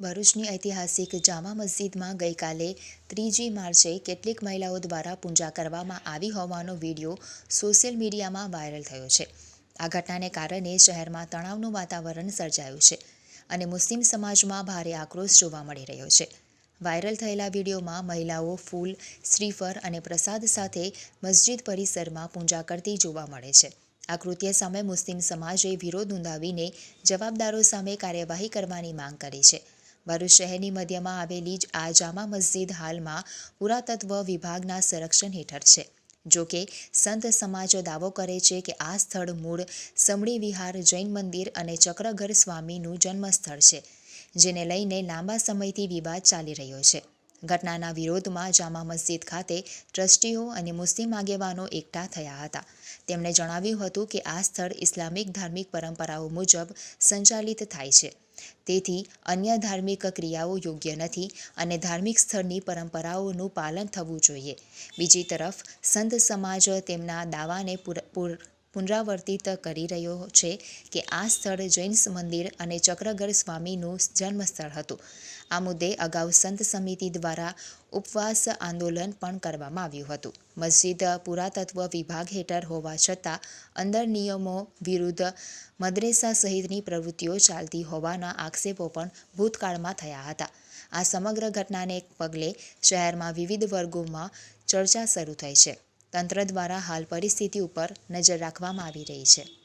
ભરૂચની ઐતિહાસિક જામા મસ્જિદમાં ગઈકાલે 3જી માર્ચે કેટલીક મહિલાઓ દ્વારા પૂજા કરવામાં આવી હોવાનો વિડીયો સોશિયલ મીડિયામાં વાયરલ થયો છે. આ ઘટનાને કારણે શહેરમાં તણાવનું વાતાવરણ સર્જાયું છે અને મુસ્લિમ સમાજમાં ભારે આક્રોશ જોવા મળી રહ્યો છે. વાયરલ થયેલા વિડીયોમાં મહિલાઓ ફૂલ, શ્રીફળ અને પ્રસાદ સાથે મસ્જિદ પરિસરમાં પૂજા કરતી જોવા મળે છે. આ કૃત્ય સામે મુસ્લિમ સમાજે વિરોધ નોંધાવીને જવાબદારો સામે કાર્યવાહી કરવાની માંગ કરી છે. ભરૂચ શહેરની મધ્યમાં આવેલી આ જામા મસ્જિદ હાલમાં પુરાતત્વ વિભાગના સંરક્ષણ હેઠળ છે. જોકે સંત સમાજ દાવો કરે છે કે આ સ્થળ મૂળ સમણી વિહાર જૈન મંદિર અને ચક્રઘર સ્વામીનું જન્મસ્થળ છે, જેને લઈને લાંબા સમયથી વિવાદ ચાલી રહ્યો છે. ઘટનાના વિરોધમાં જામા મસ્જિદ ખાતે ટ્રસ્ટીઓ અને મુસ્લિમ આગેવાનો એકઠા થયા હતા. તેમણે જણાવ્યું હતું કે આ સ્થળ ઇસ્લામિક ધાર્મિક પરંપરાઓ મુજબ સંચાલિત થાય છે, તેથી અન્ય ધાર્મિક ક્રિયાઓ યોગ્ય નથી અને ધાર્મિક સ્થળની પરંપરાઓનું પાલન થવું જોઈએ. બીજી તરફ સંત સમાજ તેમના દાવાને પુનરાવર્તિત કરી રહ્યો છે કે આ સ્થળ જૈન મંદિર અને ચક્રઘર સ્વામીનું જન્મસ્થળ હતું. આ મુદ્દે અગાઉ સંત સમિતિ દ્વારા ઉપવાસ આંદોલન પણ કરવામાં આવ્યું હતું. મસ્જિદ પુરાતત્વ વિભાગ હેઠળ હોવા છતાં અંદર નિયમો વિરુદ્ધ મદ્રેસા સહિતની પ્રવૃત્તિઓ ચાલતી હોવાના આક્ષેપો પણ ભૂતકાળમાં થયા હતા. આ સમગ્ર ઘટનાને પગલે શહેરમાં વિવિધ વર્ગોમાં ચર્ચા શરૂ થઈ છે. તંત્ર દ્વારા હાલ પરિસ્થિતિ ઉપર નજર રાખવામાં આવી રહી છે.